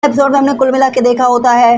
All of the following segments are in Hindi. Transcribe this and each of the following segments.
एपिसोड में हमने कुल मिला के देखा होता है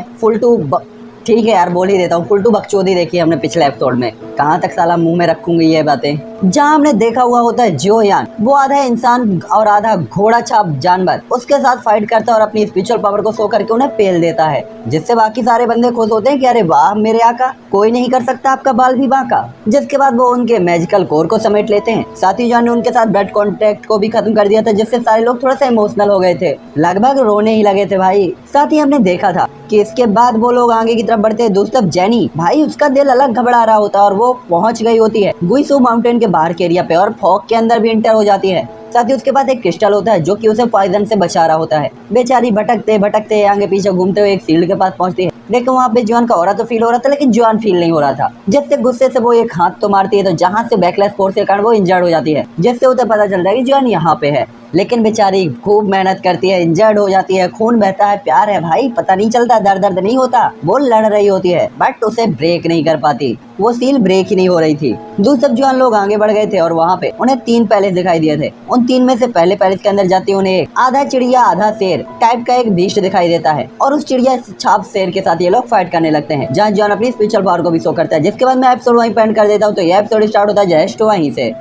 ठीक है यार, बोल ही देता हूँ, फुलटू बकचोदी देखी हमने पिछले एपिसोड में। कहाँ तक साला मुंह में रखूंगी ये बातें। जहाँ हमने देखा हुआ होता है जो यान, वो आधा इंसान और आधा घोड़ा छाप जानवर उसके साथ फाइट करता है और अपनी स्पिरिचुअल पावर को शो करके उन्हें पेल देता है, जिससे बाकी सारे बंदे खुश होते हैं कि अरे वाह मेरे आका, कोई नहीं कर सकता आपका बाल भी बांका। जिसके बाद वो उनके मैजिकल कोर को समेट लेते हैं। साथ ही जॉन ने उनके साथ ब्लड कॉन्टेक्ट को भी खत्म कर दिया था, जिससे सारे लोग थोड़ा सा इमोशनल हो गए थे, लगभग रोने ही लगे थे भाई। साथ ही हमने देखा था कि इसके बाद वो लोग आगे की तरफ बढ़ते हैं। दूसरी तरफ जेनी भाई, उसका दिल अलग घबरा रहा होता है और वो पहुंच गई होती है गुइसू माउंटेन के बाहर के एरिया पे और फॉग के अंदर भी इंटर हो जाती है। साथ ही उसके पास एक क्रिस्टल होता है जो कि उसे पॉइजन से बचा रहा होता है। बेचारी भटकते भटकते आगे पीछे घूमते हुए एक फील्ड के पास पहुंचती है। लेकिन वहाँ पे जॉन का ऑरा तो फील हो रहा था, लेकिन जॉन फील नहीं हो रहा था। जिससे गुस्से से वो एक हाथ तो मारती है, तो जहाँ से बैकलेस फोर्स के कारण वो इंजर्ड हो जाती है, जिससे उसे पता चलता है कि जॉन यहाँ पे है। लेकिन बेचारी खूब मेहनत करती है, इंजर्ड हो जाती है, खून बहता है, प्यार है भाई, पता नहीं चलता, दर्द नहीं होता। वो लड़ रही होती है बट उसे ब्रेक नहीं कर पाती, वो सील ब्रेक ही नहीं हो रही थी। दूसरे जॉन लोग आगे बढ़ गए थे और वहाँ पे उन्हें 3 पैलेस दिखाई दिए थे। उन 3 में से पहले पैलेस के अंदर जाते उन्हें आधा चिड़िया आधा शेर टाइप का एक बीस्ट दिखाई देता है और उस चिड़िया छाप शेर के साथ ये लोग फाइट करने लगते हैं, जहाँ जॉन अपनी स्पिरिचुअल पावर को भी शो करता है। जिसके बाद मैं एपिसोड वहीं पेंड कर देता हूँ। तो ये एपिसोड स्टार्ट होता है जस्ट वहीं से।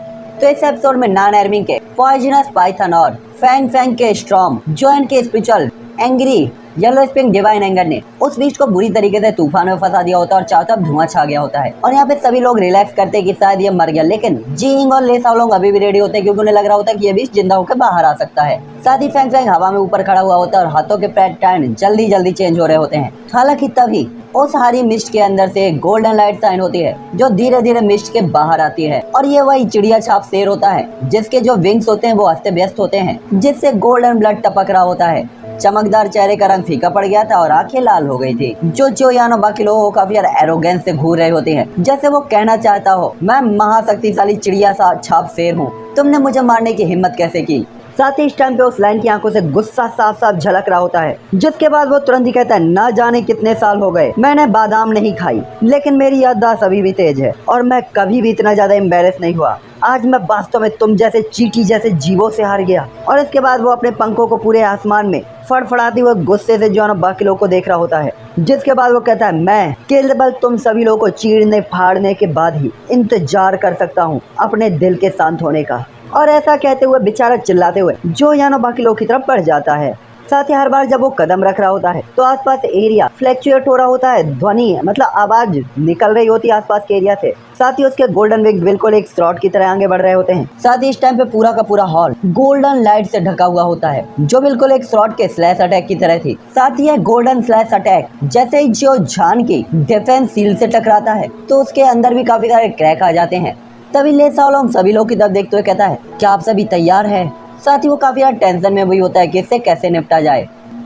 तो इस एपिसोड में नान एर्मिंग के पॉइजनस पाइथन और फैंग फैंग के स्टॉर्म, जॉन के spiritual angry yellow spring divine anger ने उस बीच को बुरी तरीके से तूफान में फंसा दिया होता है और चारों तरफ धुआं छा गया होता है। और यहाँ पे सभी लोग रिलैक्स करते हैं कि शायद ये मर गया, लेकिन जीइंग और ले साओलोंग अभी भी रेडी होते हैं क्योंकि उन्हें लग रहा होता है कि ये बीच जिंदा होकर बाहर आ सकता है। साथ ही फैंग फैंग हवा में ऊपर खड़ा हुआ होता है और हाथों के पैटर्न जल्दी जल्दी चेंज हो रहे होते हैं। हालांकि तभी उस हरी मिस्ट के अंदर से गोल्डन लाइट साइन होती है जो धीरे धीरे मिस्ट के बाहर आती है और ये वही चिड़िया छाप शेर होता है जिसके जो विंग्स होते हैं वो अस्त व्यस्त होते हैं, जिससे गोल्डन ब्लड टपक रहा होता है। चमकदार चेहरे का रंग फीका पड़ गया था और आंखें लाल हो गई थी। जो यानो बाकी लोगों को काफी एरोगेंस से घूर रहे होते हैं, जैसे वो कहना चाहता हो मैं महाशक्तिशाली चिड़िया सा छाप शेर हूँ, तुमने मुझे मारने की हिम्मत कैसे की। साथ ही इस टाइम पे उस लाइन की आंखों से गुस्सा साफ साफ झलक रहा होता है। जिसके बाद वो तुरंत ही कहता है ना जाने कितने साल हो गए मैंने बादाम नहीं खाई, लेकिन मेरी याददाश्त अभी भी तेज है और मैं कभी भी इतना ज्यादा एम्बेरस नहीं हुआ। आज मैं वास्तव में तुम जैसे चींटी जैसे जीवों से हार गया। और इसके बाद वो अपने पंखों को पूरे आसमान में फड़फड़ाते हुए गुस्से से जॉन और बाकी लोगों को देख रहा होता है। जिसके बाद वो कहता है मैं केवल तुम सभी लोगों को चीरने फाड़ने के बाद ही इंतजार कर सकता हूँ अपने दिल के शांत होने का। और ऐसा कहते हुए बेचारा चिल्लाते हुए जो यानो बाकी लोगों की तरफ बढ़ जाता है। साथ ही हर बार जब वो कदम रख रहा होता है तो आसपास एरिया फ्लैक्चुएट हो रहा होता है, ध्वनि मतलब आवाज निकल रही होती है आसपास के एरिया से। साथ ही उसके गोल्डन विंग बिल्कुल एक स्लॉट की तरह आगे बढ़ रहे होते हैं। साथ ही इस टाइम पे पूरा का पूरा हॉल गोल्डन लाइट से ढका हुआ होता है जो बिल्कुल एक स्लॉट के स्लैश अटैक की तरह थी। साथ ही यह गोल्डन स्लैश अटैक जैसे ही जो जान की डिफेंस सील से टकराता है तो उसके अंदर भी काफी सारे क्रैक आ जाते हैं। तभी ले साओलोंग सभी लोग की तरफ देखते हुए कहता है क्या आप सभी तैयार हैं। साथ ही वो काफी ज्यादा टेंशन में भी होता है कि इससे कैसे निपटा जाए।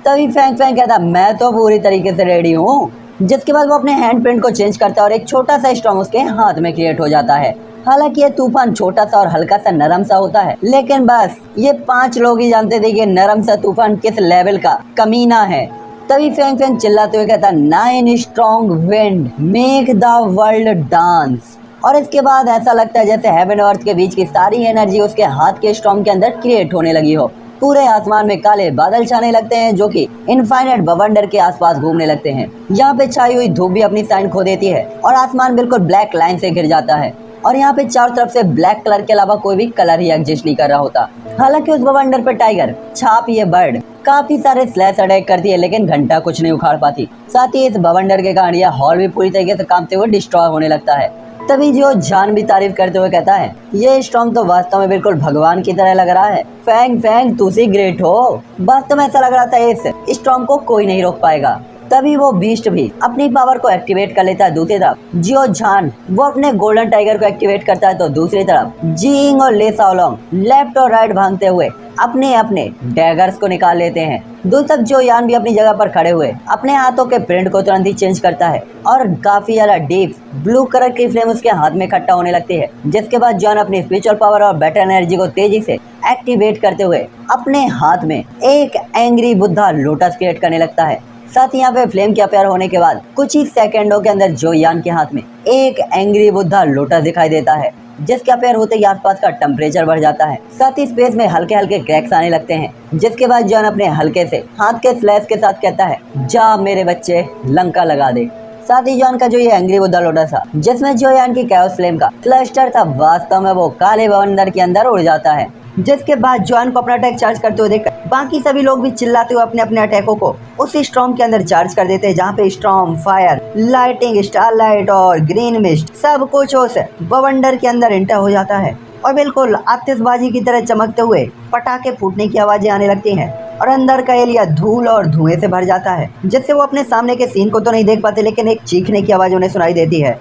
तभी फैंग फैंग कहता है मैं तो पूरी तरीके से रेडी हूँ। जिसके बाद वो अपने हैंड प्रिंट को चेंज करता है और एक छोटा सा स्टॉर्म उसके हाथ में क्रिएट हो जाता है। हालांकि ये तूफान छोटा सा और हल्का सा नरम सा होता है, लेकिन बस ये 5 लोग ही जानते थे कि नरम सा तूफान किस लेवल का कमीना है। तभी फैंग फैंग चिल्लाते हुए कहता 9 strong wind make the world dance. और इसके बाद ऐसा लगता है जैसे हेवन और अर्थ के बीच की सारी एनर्जी उसके हाथ के स्टॉर्म के अंदर क्रिएट होने लगी हो। पूरे आसमान में काले बादल छाने लगते हैं जो कि इनफाइनाइट बवंडर के आसपास घूमने लगते हैं। यहाँ पे छाई हुई धूप भी अपनी साइन खो देती है और आसमान बिल्कुल ब्लैक लाइन से घिर जाता है और यहाँ पे चारों तरफ से ब्लैक कलर के अलावा कोई भी कलर ही एग्जिस्ट नहीं कर रहा होता। हालांकि उस बवंडर पे टाइगर छाप ये बर्ड काफी सारे स्लैश अटैक करती है, लेकिन घंटा कुछ नहीं उखाड़ पाती। साथ ही इस बवंडर के कारण यह हॉल भी पूरी तरीके से कांपते हुए डिस्ट्रॉय होने लगता है। तभी जो जान भी तारीफ करते हुए कहता है ये स्टॉर्म तो वास्तव में बिल्कुल भगवान की तरह लग रहा है। फैंग फैंग तू सी ग्रेट हो। वास्तव में ऐसा लग रहा था इस स्टॉर्म को कोई नहीं रोक पाएगा। तभी वो बीस्ट भी अपनी पावर को एक्टिवेट कर लेता है। दूसरी तरफ जियो झान वो अपने गोल्डन टाइगर को एक्टिवेट करता है, तो दूसरी तरफ जीइंग और ले साओलोंग लेफ्ट और राइट भागते हुए अपने अपने डैगर्स को निकाल लेते हैं। दूसरी तरफ जो यान भी अपनी जगह पर खड़े हुए अपने हाथों के प्रिंट को तुरंत ही चेंज करता है और काफी ज्यादा डीप ब्लू कलर की फ्लेम उसके हाथ में इकट्ठा होने लगती है। जिसके बाद जॉन अपनी स्पिरिचुअल पावर और बेटर एनर्जी को तेजी से एक्टिवेट करते हुए अपने हाथ में एक एंग्री बुद्धा लोटस क्रिएट करने लगता है। साथ ही यहाँ पे फ्लेम के अपेयर होने के बाद कुछ ही सेकंडों के अंदर जो यान के हाथ में एक एंग्री बुद्धा लोटस दिखाई देता है जिसके अफेयर होते ही आसपास का टेम्परेचर बढ़ जाता है। साथ ही स्पेस में हल्के हल्के क्रैक्स आने लगते हैं, जिसके बाद जॉन अपने हल्के से हाथ के स्लैश के साथ कहता है, जा मेरे बच्चे लंका लगा दे। साथ ही जॉन का जो ये एंग्री बुद्धा लोटस था, जिसमें जोयान की कैओस फ्लेम का क्लस्टर था, वास्तव में वो काले बवंडर के अंदर उड़ जाता है। जिसके बाद जॉन को अपना अटैक चार्ज करते हुए देखकर बाकी सभी लोग भी चिल्लाते हुए अपने अपने अटैकों को उस स्टॉर्म के अंदर चार्ज कर देते हैं, जहाँ पे स्टॉर्म, फायर, लाइटिंग, स्टारलाइट और ग्रीन मिस्ट सब कुछ उस बवंडर के अंदर एंटर हो जाता है और बिल्कुल आतिशबाजी की तरह चमकते हुए पटाखे फूटने की आवाजें आने लगती हैं और अंदर का एरिया धूल और धुएं से भर जाता है, जिससे वो अपने सामने के सीन को तो नहीं देख पाते, लेकिन एक चीखने की आवाज उन्हें सुनाई देती है।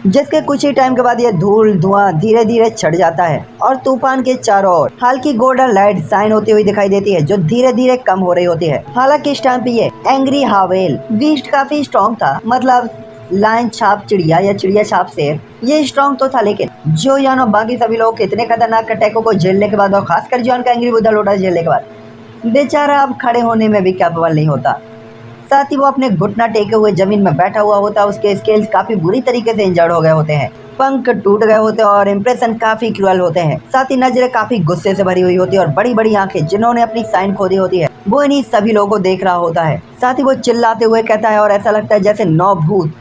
जिसके कुछ ही टाइम के बाद ये धूल धुआं धीरे धीरे छट जाता है और तूफान के चारों ओर हल्की गोल्डन लाइट साइन होती हुई दिखाई देती है, जो धीरे धीरे कम हो रही होती है। हालांकि इस टाइम पे ये एंग्री हावेल बीस्ट काफी स्ट्रॉन्ग था, मतलब लाइन छाप चिड़िया या चिड़िया छाप शेर, ये स्ट्रॉन्ग तो था, लेकिन जोयान और बाकी सभी लोग इतने खतरनाक अटैकों को झेलने के बाद और खासकर जॉन का एंग्री बुद्धा लोटस झेलने के बाद बेचारा अब खड़े होने में भी कैपेबल नहीं होता। साथ ही वो अपने घुटना टेके हुए जमीन में बैठा हुआ होता है। उसके स्केल्स काफी बुरी तरीके से इंजर्ड हो गए होते हैं, पंख टूट गए होते हैं और इंप्रेशन काफी क्रूअल होते हैं। साथ ही नजरें काफी गुस्से से भरी हुई होती है और बड़ी बड़ी आंखें जिन्होंने अपनी साइन खो दी होती है, वो इन्हीं सभी लोगों को देख रहा होता है। साथ ही वो चिल्लाते हुए कहता है और ऐसा लगता है जैसे 9 भूत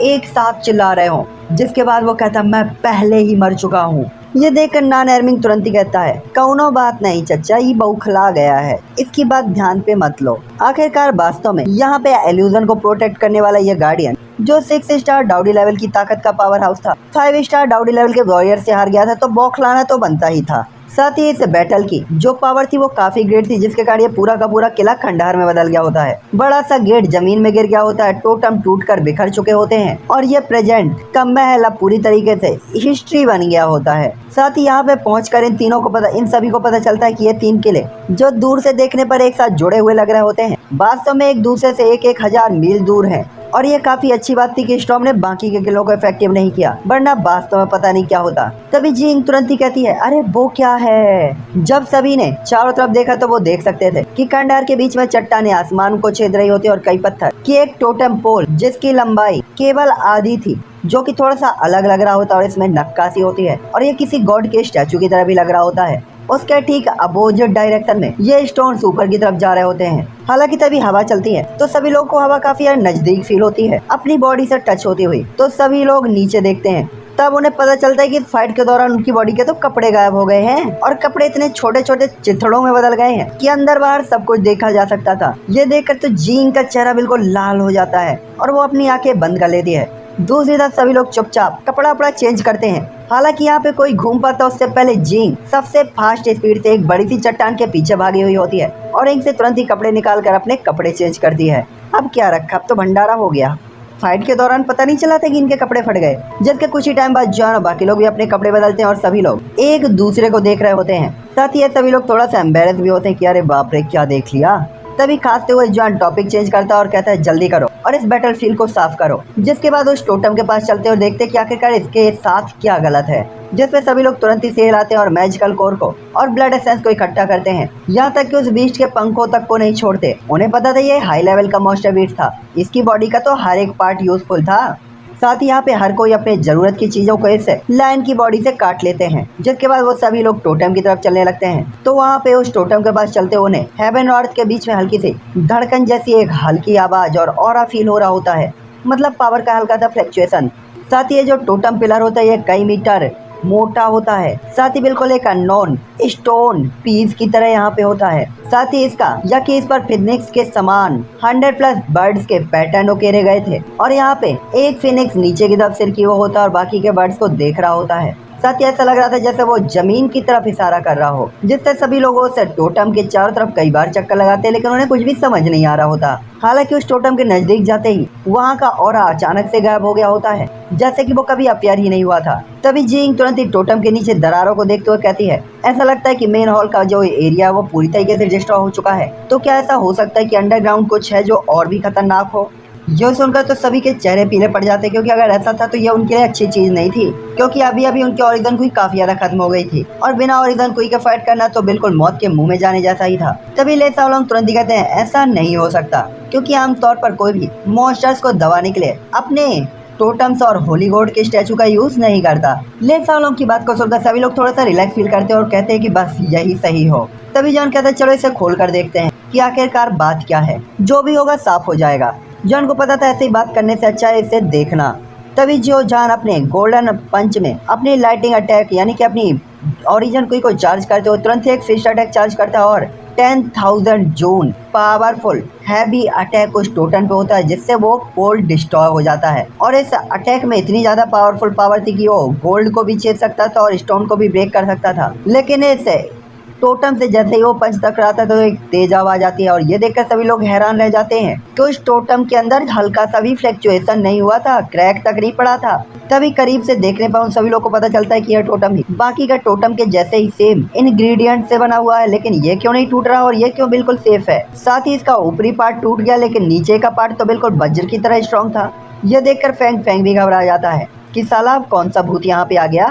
एक साथ चिल्ला रहे हों। जिसके बाद वो कहता है, मैं पहले ही मर चुका हूँ। ये देखकर नॉन एर्मिंग तुरंत ही कहता है, कौनो बात नहीं चचा, ये बौखला गया है, इसकी बात ध्यान पे मत लो। आखिरकार वास्तव में यहाँ पे एल्यूजन को प्रोटेक्ट करने वाला ये गार्डियन, जो 6 स्टार डाउडी लेवल की ताकत का पावर हाउस था, 5 स्टार डाउडी लेवल के वॉरियर से हार गया था, तो बौखलाना तो बनता ही था। साथ ही इस बैटल की जो पावर थी वो काफी ग्रेट थी, जिसके कारण ये पूरा का पूरा किला खंडहर में बदल गया होता है। बड़ा सा गेट जमीन में गिर गया होता है, टोटम टूटकर बिखर चुके होते हैं और ये प्रेजेंट का महल अब पूरी तरीके से हिस्ट्री बन गया होता है। साथ ही यहाँ पे पहुंचकर इन सभी को पता चलता है कि ये 3 किले जो दूर से देखने पर एक साथ जुड़े हुए लग रहे होते हैं, वास्तव में एक दूसरे से 1,000 मील दूर है। और ये काफी अच्छी बात थी कि स्टॉर्म ने बाकी के किलों को इफेक्टिव नहीं किया, वरना वास्तव में पता नहीं क्या होता। तभी जिंग तुरंत ही कहती है, अरे वो क्या है। जब सभी ने चारों तरफ देखा तो वो देख सकते थे कि खंडहर के बीच में चट्टानें आसमान को छेद रही होती और कई पत्थर की एक टोटम पोल जिसकी लंबाई केवल आधी थी, जो कि थोड़ा सा अलग लग रहा होता है और इसमें नक्काशी होती है और ये किसी गॉड के स्टैचू की तरह भी लग रहा होता है। उसके ठीक अपोजिट डायरेक्शन में ये स्टोन ऊपर की तरफ जा रहे होते हैं। हालांकि तभी हवा चलती है तो सभी लोग को हवा काफी नजदीक फील होती है, अपनी बॉडी से टच होती हुई। तो सभी लोग नीचे देखते हैं, तब उन्हें पता चलता है कि फाइट के दौरान उनकी बॉडी के तो कपड़े गायब हो गए हैं और कपड़े इतने छोटे छोटे चिथड़ों में बदल गए हैं कि अंदर बाहर सब कुछ देखा जा सकता था। ये देखकर तो जीन का चेहरा बिल्कुल लाल हो जाता है और वो अपनी आंखें बंद कर लेती है। दूसरी तरफ सभी लोग चुपचाप कपड़ा वपड़ा चेंज करते हैं। हालांकि यहाँ पे कोई घूम पाता उससे पहले जीन सबसे फास्ट स्पीड से एक बड़ी सी चट्टान के पीछे भागी हुई होती है और इनसे तुरंत ही कपड़े निकाल कर अपने कपड़े चेंज करती है। अब क्या रखा, अब तो भंडारा हो गया। फाइट के दौरान पता नहीं चला था कि इनके कपड़े फट गए, जिसके कुछ ही टाइम बाद जॉन और बाकी लोग भी अपने कपड़े बदलते हैं और सभी लोग एक दूसरे को देख रहे होते हैं। साथ ही सभी लोग थोड़ा सा एम्बेरस भी होते हैं कि अरे बाप रे क्या देख लिया। तभी खांसते हुए जॉन टॉपिक चेंज करता है और कहता है जल्दी करो और इस बैटल फील्ड को साफ करो। जिसके बाद उस टोटम के पास चलते और देखते कि आखिरकार इसके साथ क्या गलत है, जिसमें सभी लोग तुरंत ही सेल आते हैं और मैजिकल कोर को और ब्लड एसेंस को इकट्ठा करते हैं, यहाँ तक कि उस बीस्ट के पंखों तक को नहीं छोड़ते। उन्हें पता था ये हाई लेवल का मॉन्स्टर बीस्ट था, इसकी बॉडी का तो हर एक पार्ट यूजफुल था। साथ ही यहाँ पे हर कोई अपने जरूरत की चीजों को इससे लायन की बॉडी से काट लेते हैं। जिसके बाद वो सभी लोग टोटम की तरफ चलने लगते हैं। तो वहाँ पे उस टोटम के पास चलते उन्हें हेवन और अर्थ के बीच में हल्की सी धड़कन जैसी एक हल्की आवाज और ऑरा फील हो रहा होता है, मतलब पावर का हल्का सा फ्लक्चुएशन। साथ ही ये जो टोटम पिलर होता है ये कई मीटर मोटा होता है। साथ ही बिल्कुल एक अननोन स्टोन पीस की तरह यहाँ पे होता है। साथ ही इसका या कि इस पर फिनिक्स के समान 100+ बर्ड्स के पैटर्न उकेरे गए थे और यहाँ पे एक फिनिक्स नीचे की तरफ सिर की वो होता है और बाकी के बर्ड्स को देख रहा होता है। साथ ही ऐसा लग रहा था जैसे वो जमीन की तरफ इशारा कर रहा हो, जिससे सभी लोगों से टोटम के चारों तरफ कई बार चक्कर लगाते, लेकिन उन्हें कुछ भी समझ नहीं आ रहा होता। हालांकि उस टोटम के नजदीक जाते ही वहाँ का ऑरा अचानक से गायब हो गया होता है, जैसे कि वो कभी अपियर ही नहीं हुआ था। तभी जिंग तुरंत ही टोटम के नीचे दरारों को देखते हुए कहती है, ऐसा लगता है कि मेन हॉल का जो एरिया वो पूरी तरीके से डिस्ट्रॉय हो चुका है। तो क्या ऐसा हो सकता है कि अंडरग्राउंड कुछ है जो और भी खतरनाक हो? ये सुनकर तो सभी के चेहरे पीले पड़ जाते, क्योंकि अगर ऐसा था तो ये उनके लिए अच्छी चीज नहीं थी, क्योंकि अभी अभी उनकी ओरिजिन कुई काफी ज्यादा खत्म हो गई थी और बिना ओरिजिन कुई के फाइट करना तो बिल्कुल मौत के मुंह में जाने जैसा ही था। तभी लेसा लोग तुरंत ही कहते हैं ऐसा नहीं हो सकता, क्योंकि आमतौर पर कोई भी मॉन्स्टर्स को दबाने के लिए अपने टोटम्स और होली गॉड के स्टैचू का यूज नहीं करता। ले सालों की बात को सुनकर सभी लोग थोड़ा सा रिलैक्स फील करते हैं और कहते हैं कि बस यही सही हो। तभी जॉन कहता है चलो इसे खोल कर देखते हैं कि आखिरकार बात क्या है, जो भी होगा साफ हो जाएगा। जॉन को पता था ऐसे ही बात करने से अच्छा है इसे देखना। तभी जो जॉन अपने गोल्डन पंच में अपनी लाइटिंग अटैक यानी कि अपनी ओरिजिन को चार्ज करते हो, तुरंत ही एक फिस्ट अटैक चार्ज करता है और 10,000 जून पावरफुल हैवी अटैक उस टोटम पे होता है, जिससे वो गोल्ड डिस्ट्रॉय हो जाता है। और इस अटैक में इतनी ज्यादा पावरफुल पावर थी कि वो गोल्ड को भी छेद सकता था और स्टोन को भी ब्रेक कर सकता था। लेकिन इस टोटम से जैसे ही वो पंच टकराता है तो एक तेज आवाज आती है और ये देखकर सभी लोग हैरान रह जाते हैं कि उस टोटम के अंदर हल्का सा भी फ्लैक्चुएशन नहीं हुआ था, क्रैक तक नहीं पड़ा था। तभी करीब से देखने पर उन सभी लोग को पता चलता है कि यह टोटम ही बाकी का टोटम के जैसे ही सेम इंग्रेडिएंट से बना हुआ है, लेकिन ये क्यों नहीं टूट रहा और ये क्यों बिल्कुल सेफ है। साथ ही इसका ऊपरी पार्ट टूट गया लेकिन नीचे का पार्ट तो बिल्कुल वज्र की तरह स्ट्रॉन्ग था। यह देखकर फैंग फैंग भी घबरा जाता है कि साला कौन सा भूत यहाँ पे आ गया।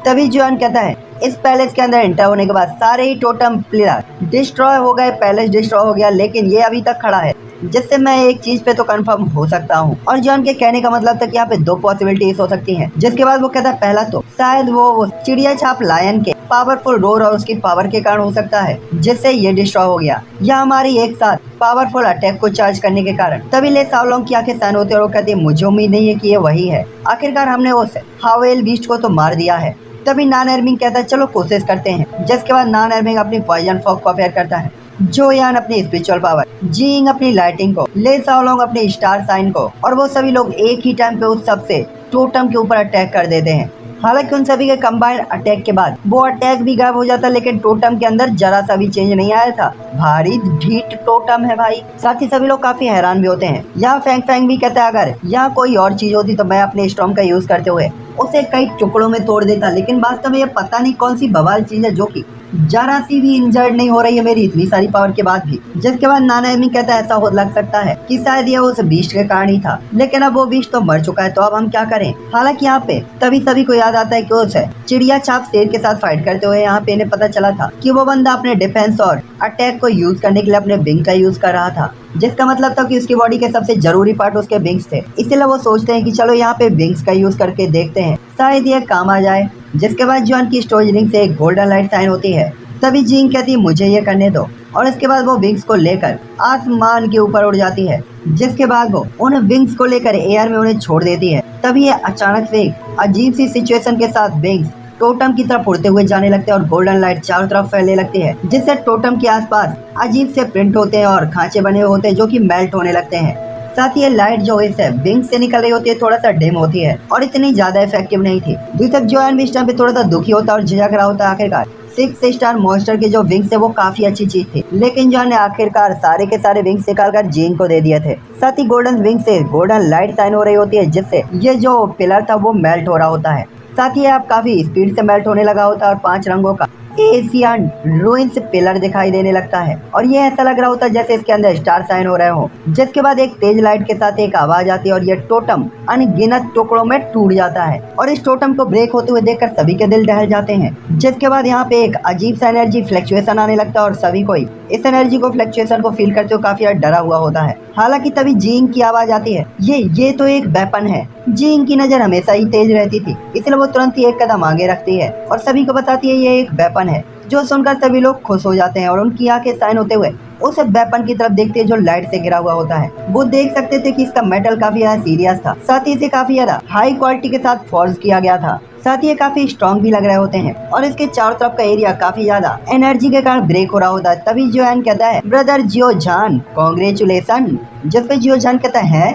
तभी जॉन कहता है इस पैलेस के अंदर एंटर होने के बाद सारे ही टोटम पिलर डिस्ट्रॉय हो गए, पैलेस डिस्ट्रॉय हो गया, लेकिन ये अभी तक खड़ा है, जिससे मैं एक चीज पे तो कंफर्म हो सकता हूँ। और जॉन के कहने का मतलब था कि यहाँ पे दो पॉसिबिलिटीज हो सकती हैं। जिसके बाद वो कहता है पहला तो शायद वो चिड़िया छाप लायन के पावरफुल रोर और उसकी पावर के कारण हो सकता है जिससे ये डिस्ट्रॉय हो गया, या हमारी एक साथ पावरफुल अटैक को चार्ज करने के कारण। तभी ले सावलोंग की आंखें सैन होती है और कहती है मुझे उम्मीद नहीं है कि ये वही है, आखिरकार हमने उस हावेल बीस्ट को तो मार दिया है। तभी नॉन एर्मिंग कहता है चलो कोशिश करते हैं। जिसके बाद नॉन एर्मिंग अपनी पॉइजन फॉग को अपेयर करता है, जो यान अपनी स्पिरिचुअल पावर, जीइंग अपनी लाइटिंग को, ले साओलोंग अपनी स्टार साइन को, और वो सभी लोग एक ही टाइम पे उस सबसे टोटम के ऊपर अटैक कर देते हैं। हालांकि उन सभी के कंबाइंड अटैक के बाद वो अटैक भी गायब हो जाता, लेकिन टोटम के अंदर जरा सा भी चेंज नहीं आया था। भारी ढीठ टोटम है भाई। साथ ही सभी लोग काफी हैरान भी होते हैं। यहाँ फैंग फैंग भी कहता है अगर यहाँ कोई और चीज होती तो मैं अपने स्टॉर्म का यूज करते हुए उसे कई टुकड़ों में तोड़ देता, लेकिन वास्तव में ये पता नहीं कौन सी बवाल चीज है जो कि जरा सी भी इंजर्ड नहीं हो रही है मेरी इतनी सारी पावर के बाद भी। जिसके बाद नाना एमी कहता है ऐसा हो लग सकता है कि शायद ये उस बीस्ट के कारण ही था, लेकिन अब वो बीस्ट तो मर चुका है, तो अब हम क्या करें। हालांकि यहाँ पे तभी सभी को याद आता है कि उस चिड़िया छाप शेर के साथ फाइट करते हुए यहाँ पे इन्हें पता चला था कि वो बंदा अपने डिफेंस और अटैक को यूज करने के लिए अपने विंग का यूज कर रहा था, जिसका मतलब था कि उसकी बॉडी के सबसे जरूरी पार्ट उसके विंग्स थे। इसलिए वो सोचते हैं कि चलो यहाँ पे विंग्स का यूज करके देखते हैं, शायद ये काम आ जाए। जिसके बाद जॉन की स्टोरेज रिंग से एक गोल्डन लाइट साइन होती है। तभी जीन कहती है मुझे ये करने दो, और इसके बाद वो विंग्स को लेकर आसमान के ऊपर उड़ जाती है। जिसके बाद वो उन विंग्स को लेकर एयर में उन्हें छोड़ देती है। तभी ये अचानक से अजीब सी सिचुएशन के साथ विंग्स टोटम की तरफ उड़ते हुए जाने लगते हैं और गोल्डन लाइट चारों तरफ फैलने लगती है, जिससे टोटम के आसपास अजीब से प्रिंट होते हैं और खांचे बने हुए होते हैं जो कि मेल्ट होने लगते हैं। साथ ही ये लाइट जो इसे विंग से निकल रही होती है थोड़ा सा डिम होती है और इतनी ज्यादा इफेक्टिव नहीं थी। दूसरी तरफ जॉन भी इस टाइम पे थोड़ा सा दुखी होता है और झिझक रहा होता है। आखिरकार 6 स्टार मॉन्स्टर के जो विंग्स थे वो काफी अच्छी चीज थी, लेकिन जॉन ने आखिरकार सारे के सारे विंग्स निकालकर जीन को दे दिए थे। साथ ही गोल्डन विंग से गोल्डन लाइट साइन हो रही होती है, जिससे ये जो पिलर था वो मेल्ट हो रहा होता है। साथ ही आप काफी स्पीड से मेल्ट होने लगा होता है और 5 रंगों का एशियन रूइंस पिलर दिखाई देने लगता है और ये ऐसा लग रहा होता है जैसे इसके अंदर स्टार साइन हो रहे हो। जिसके बाद एक तेज लाइट के साथ एक आवाज आती है और ये टोटम अनगिनत टुकड़ों में टूट जाता है और इस टोटम को ब्रेक होते हुए देखकर सभी के दिल दहल जाते हैं। जिसके बाद यहाँ पे एक अजीब सा एनर्जी फ्लक्चुएशन आने लगता है और सभी कोई इस एनर्जी को फ्लक्चुएशन को फील करते हुए काफी डरा हुआ होता है। हालांकि तभी जीन की आवाज आती है, ये तो एक वेपन है। जीन की नजर हमेशा ही तेज रहती थी, इसलिए वो तुरंत ही एक कदम आगे रखती है और सभी को बताती है ये एक वेपन है, जो सुनकर सभी लोग खुश हो जाते हैं और उनकी आंखें साइन होते हुए उस वेपन की तरफ देखते हैं जो लाइट से घिरा हुआ होता है। वो देख सकते थे कि इसका मेटल काफी ज्यादा सीरियस था, साथ ही इसे काफी ज्यादा हाई क्वालिटी के साथ फॉर्ज किया गया था। साथ ही ये काफी स्ट्रॉन्ग भी लग रहे होते हैं और इसके चारों तरफ का एरिया काफी ज्यादा एनर्जी के कारण ब्रेक हो रहा होता है। तभी जोयान कहता है ब्रदर जियो जान कॉन्ग्रेचुलेसन। जिस पे जियो जान कहता है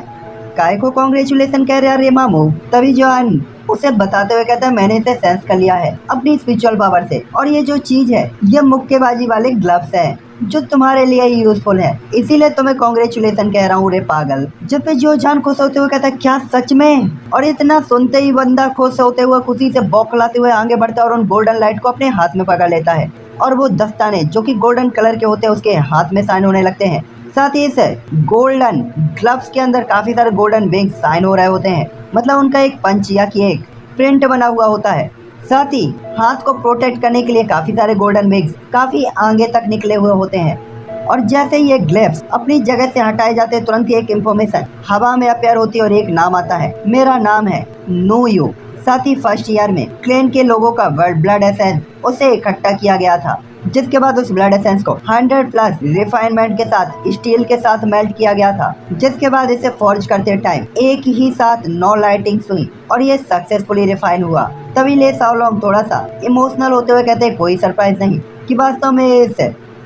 काय को कॉन्ग्रेचुलेसन कह रहे रे मामू। तभी जोयान उसे बताते हुए कहता है मैंने इसे सेंस कर लिया है अपनी स्पिरिचुअल पावर से, और ये जो चीज है ये मुक्केबाजी वाले ग्लव्स हैं जो तुम्हारे लिए यूजफुल है, इसीलिए तुम्हें कॉन्ग्रेचुलेसन कह रहा हूँ रे पागल। जब पे जो जान खुश होते हुए कहता है क्या सच में, और इतना सुनते ही बंदा खुश होते हुए खुशी से बौखलाते हुए आगे बढ़ता है और उन गोल्डन लाइट को अपने हाथ में पकड़ लेता है और वो दस्ताने जो कि गोल्डन कलर के होते हैं उसके हाथ में साइन होने लगते हैं। साथ ही इस गोल्डन ग्लव्स के अंदर काफी सारे गोल्डन विंग्स साइन हो रहे होते हैं, मतलब उनका एक पंच या कि एक प्रिंट बना हुआ होता है। साथ ही हाथ को प्रोटेक्ट करने के लिए काफी सारे गोल्डन विंग्स काफी आगे तक निकले हुए होते हैं। और जैसे ही ये ग्लेव्स अपनी जगह से हटाए जाते तुरंत ही एक इंफॉर्मेशन हवा में अपेयर होती है और एक नाम आता है, मेरा नाम है नो यू। साथ ही फर्स्ट ईयर में क्लेन के लोगों का ब्लड एसेंस उसे इकट्ठा किया गया था, जिसके बाद उस ब्लड एसेंस को 100+ रिफाइनमेंट के साथ स्टील के साथ मेल्ट किया गया था, जिसके बाद इसे फॉर्ज करते टाइम एक ही साथ 9 लाइटिंग्स हुई और ये सक्सेसफुली रिफाइन हुआ। तभी ले साओलोंग थोड़ा सा इमोशनल होते हुए कहते हैं, कोई सरप्राइज नहीं कि वास्तव में इस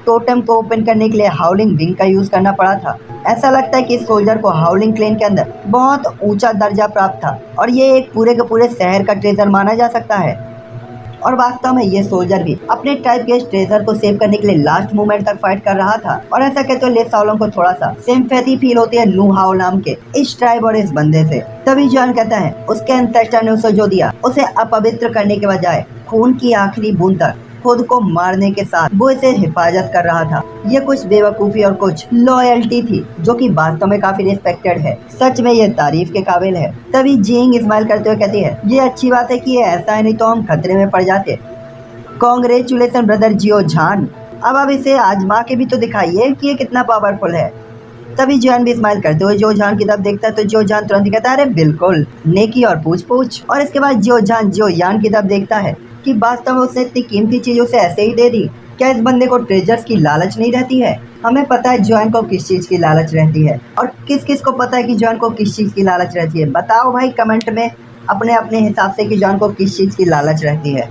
टोटम को ओपन करने के लिए हाउलिंग विंग का यूज करना पड़ा था। ऐसा लगता है कि इस सोल्जर को हाउलिंग क्लेन के अंदर बहुत ऊंचा दर्जा प्राप्त था और ये एक पूरे के पूरे शहर का ट्रेजर माना जा सकता है। और वास्तव में ये सोल्जर भी अपने टाइप के ट्रेजर को सेव करने के लिए लास्ट मोमेंट तक फाइट कर रहा था। और ऐसा कहते हुए ले साओलोंग को थोड़ा सा सिंपैथी फील होती है लू हाओ नाम के इस ट्राइब और इस बंदे से। तभी जॉन कहता है उसके एंसेस्टर ने उसे जो दिया उसे अपवित्र करने के बजाय खून की आखिरी बूंद तक खुद को मारने के साथ वो इसे हिफाजत कर रहा था। ये कुछ बेवकूफ़ी और कुछ लॉयल्टी थी जो कि वास्तव में काफी रिस्पेक्टेड है। सच में ये तारीफ के काबिल है। तभी जिंग स्माइल करते हुए कहती है, ये अच्छी बात है कि ये ऐसा है, नहीं तो हम खतरे में पड़ जाते। कांग्रेचुलेशन ब्रदर जियो झान, अब इसे आजमा के भी तो दिखाइए कि ये कितना पावरफुल है। तभी जॉन भी स्माइल करते हुए जो जान की तरफ देखता है तो जो जान तुरंत कहता है, अरे बिल्कुल नेकी और पूछ पूछ। और इसके बाद जो जान जो यान की तरफ देखता है कि वास्तव में उसने इतनी कीमती चीज उसे ऐसे ही दे दी। क्या इस बंदे को ट्रेजर्स की लालच नहीं रहती है? हमें पता है जॉन को किस चीज की लालच रहती है और किस किस को पता है कि जॉन को किस चीज की लालच रहती है। बताओ भाई कमेंट में अपने अपने हिसाब से कि जॉन को किस चीज की लालच रहती है।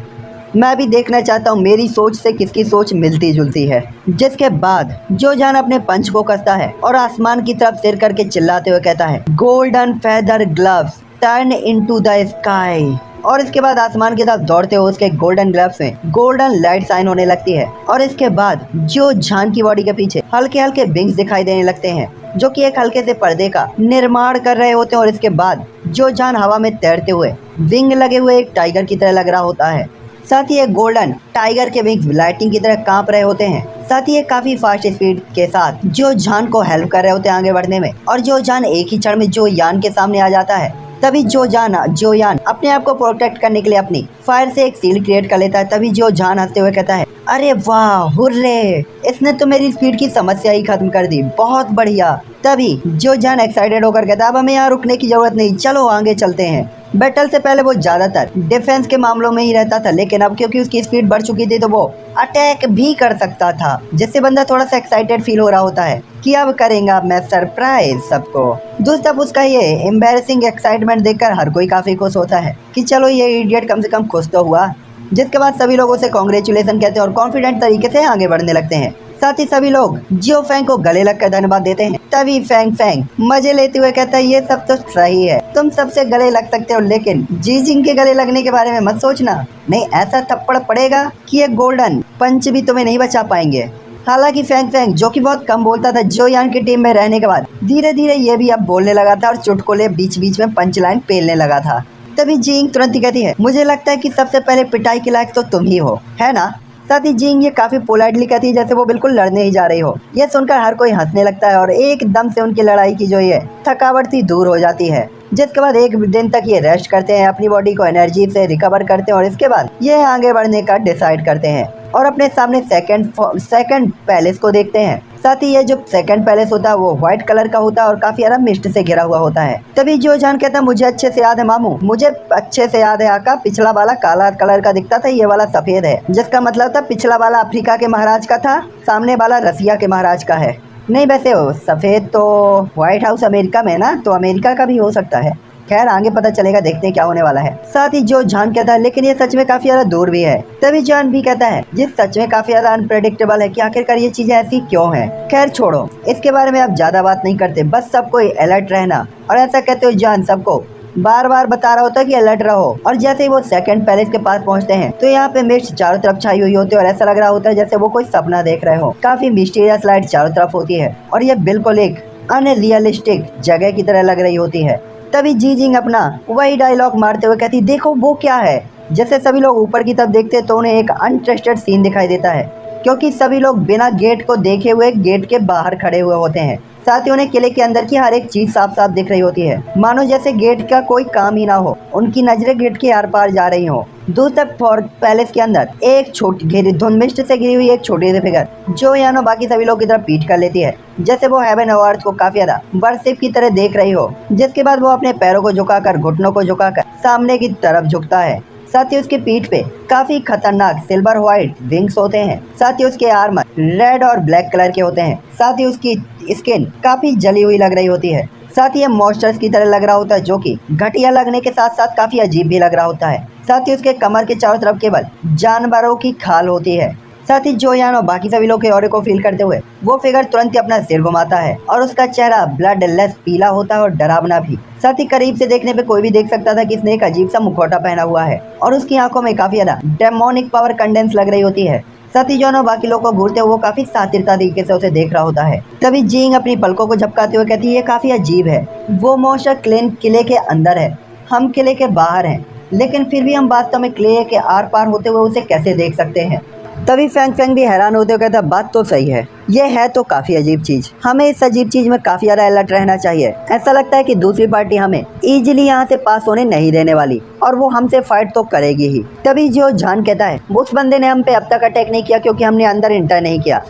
मैं भी देखना चाहता हूँ मेरी सोच से किसकी सोच मिलती जुलती है। जिसके बाद जो जान अपने पंच को कसता है और आसमान की तरफ सिर करके चिल्लाते हुए कहता है, golden feather gloves turn into the sky. और इसके बाद आसमान की तरफ दौड़ते हुए उसके गोल्डन ग्लव्स में गोल्डन लाइट साइन होने लगती है। और इसके बाद जो जान की बॉडी के पीछे हल्के हल्के विंग्स दिखाई देने लगते हैं जो कि एक हल्के से पर्दे का निर्माण कर रहे होते हैं। और इसके बाद जो जान हवा में तैरते हुए विंग लगे हुए एक टाइगर की तरह लग रहा होता है। साथ ही एक गोल्डन टाइगर के विंग्स लाइटिंग की तरह कांप रहे होते हैं। साथ ही एक काफी फास्ट स्पीड के साथ जो जान को हेल्प कर रहे होते हैं आगे बढ़ने में। और जो जान एक ही क्षण में जो यान के सामने आ जाता है। तभी जो यान अपने आप को प्रोटेक्ट करने के लिए अपनी फायर से एक शील्ड क्रिएट कर लेता है। तभी जो जान हंसते हुए कहता है, अरे वाह हुर्रे, इसने तो मेरी स्पीड की समस्या ही खत्म कर दी, बहुत बढ़िया। तभी जो जान एक्साइटेड होकर कहता है, अब हमें यहाँ रुकने की जरूरत नहीं, चलो आगे चलते हैं। बैटल से पहले वो ज्यादातर डिफेंस के मामलों में ही रहता था, लेकिन अब क्योंकि उसकी स्पीड बढ़ चुकी थी तो वो अटैक भी कर सकता था, जिससे बंदा थोड़ा सा एक्साइटेड फील हो रहा होता है कि अब करेंगा मैं सरप्राइज सबको। दूसरा उसका ये एम्बैरेसिंग एक्साइटमेंट देखकर हर कोई काफी खुश होता है कि चलो ये इडियट कम से कम खुश तो हुआ। जिसके बाद सभी लोग उसे कांग्रेचुलेशन कहते हैं और कॉन्फिडेंट तरीके से आगे बढ़ने लगते हैं। साथ ही सभी लोग जियो फैंग को गले लगकर धन्यवाद देते हैं। तभी फैंग मजे लेते हुए कहता है, ये सब तो सही है, तुम सबसे गले लग सकते हो, लेकिन जिंग के गले लगने के बारे में मत सोचना, नहीं ऐसा थप्पड़ पड़ेगा कि ये गोल्डन पंच भी तुम्हें नहीं बचा पाएंगे। हालांकि फैंग जो कि बहुत कम बोलता था, जो यान की टीम में रहने के बाद धीरे धीरे ये भी अब बोलने लगा था और चुटकुले बीच बीच में पंच लाइन पेलने लगा था। तभी जिंग तुरंत ही कहती है, मुझे लगता है कि सबसे पहले पिटाई के लायक तो तुम ही हो, है ना? साथ ही जिंग ये काफी पोलाइटली कहती है जैसे वो बिल्कुल लड़ने ही जा रही हो। ये सुनकर हर कोई हंसने लगता है और एकदम से उनकी लड़ाई की जो ये थकावट थी दूर हो जाती है। जिसके बाद एक दिन तक ये रेस्ट करते हैं, अपनी बॉडी को एनर्जी से रिकवर करते हैं और इसके बाद ये आगे बढ़ने का डिसाइड करते हैं और अपने सामने सेकंड पैलेस को देखते हैं। साथ ही ये जो सेकंड पैलेस होता है वो व्हाइट कलर का होता है और काफी ज्यादा मिस्ट से घिरा हुआ होता है। तभी जो जान कहता है, मुझे अच्छे से याद है मामू, मुझे अच्छे से याद है आका, पिछला वाला काला कलर का दिखता था, ये वाला सफेद है, जिसका मतलब था पिछला वाला अफ्रीका के महाराज का था, सामने वाला रसिया के महाराज का है। नहीं वैसे हो सफेद तो व्हाइट हाउस अमेरिका में ना, तो अमेरिका का भी हो सकता है। खैर आगे पता चलेगा, देखते हैं क्या होने वाला है। साथ ही जो जान कहता है, लेकिन ये सच में काफी ज्यादा दूर भी है। तभी जान भी कहता है, ये सच में काफी ज्यादा अनप्रेडिक्टेबल है कि आखिरकार ये चीजें ऐसी क्यों हैं। खैर छोड़ो, इसके बारे में आप ज्यादा बात नहीं करते, बस सबको अलर्ट रहना। और ऐसा कहते हुए जान सबको बार बार बता रहा होता है कि अलर्ट रहो। और जैसे ही वो सेकंड पैलेस के पास पहुंचते हैं तो यहाँ पे मिस्ट चारों तरफ छाई हुई होती है और ऐसा लग रहा होता है जैसे वो कोई सपना देख रहे हो। काफी मिस्टीरियस लाइट चारों तरफ होती है और ये बिल्कुल एक अनरियलिस्टिक जगह की तरह लग रही होती है। तभी जिंग अपना वही डायलॉग मारते हुए कहती, देखो वो क्या है। जैसे सभी लोग ऊपर की तरफ देखते हैं तो उन्हें एक अनट्रस्टेड सीन दिखाई देता है, क्योंकि सभी लोग बिना गेट को देखे हुए गेट के बाहर खड़े हुए होते हैं। साथ ही उन्हें किले के अंदर की हर एक चीज साफ साफ दिख रही होती है, मानो जैसे गेट का कोई काम ही ना हो, उनकी नजरें गेट के आर पार जा रही हो। दूसरी तरफ पैलेस के अंदर एक छोटी घिरी धुंध मिस्ट से घिरी हुई एक छोटी सी फिगर जो यानो बाकी सभी लोग की तरफ पीठ कर लेती है, जैसे वो हेवन और अर्थ को काफी ज्यादा वर्शिप की तरह देख रही हो। जिसके बाद वो अपने पैरों को झुकाकर, घुटनों को झुकाकर सामने की तरफ झुकता है। साथ ही उसकी पीठ पे काफी खतरनाक सिल्वर व्हाइट विंग्स होते हैं। साथ ही उसके आर्मर रेड और ब्लैक कलर के होते हैं। साथ ही उसकी स्किन काफी जली हुई लग रही होती है। साथ ही ये मॉन्स्टर्स की तरह लग रहा होता है, जो कि घटिया लगने के साथ साथ काफी अजीब भी लग रहा होता है। साथ ही उसके कमर के चारों तरफ केवल जानवरों की खाल होती है। साथ ही जोयान और बाकी सभी लोग के ऑरे को फील करते हुए वो फिगर तुरंत ही अपना सिर घुमाता है और उसका चेहरा ब्लड लेस पीला होता है और डरावना भी। साथ ही करीब से देखने पे कोई भी देख सकता था कि इसने एक अजीब सा मुखौटा पहना हुआ है और उसकी आंखों में काफी ज्यादा डेमोनिक पावर कंडेंस लग रही होती है। साथ ही जो बाकी लोगों को घूरते हुए वो काफी शातिरता तरीके से उसे देख रहा होता है। तभी जींग अपनी पलकों को झपकाते हुए कहती है, ये काफी अजीब है। वो मॉन्स्टर किले के अंदर है, हम किले के बाहर हैं, लेकिन फिर भी हम वास्तव में किले के आर पार होते हुए उसे कैसे देख सकते हैं। तभी फैंग फैंग भी हैरान होते हुए कहता, बात तो सही है, ये है तो काफी अजीब चीज, हमें इस अजीब चीज में काफी ज्यादा अलर्ट रहना चाहिए। ऐसा लगता है कि दूसरी पार्टी हमें इजीली यहाँ से पास होने नहीं देने वाली और वो हमसे फाइट तो करेगी ही। तभी जो जान कहता है, उस बंदे ने हम पे अब तक अटैक नहीं किया क्योंकि हमने अंदर इंटर नहीं किया,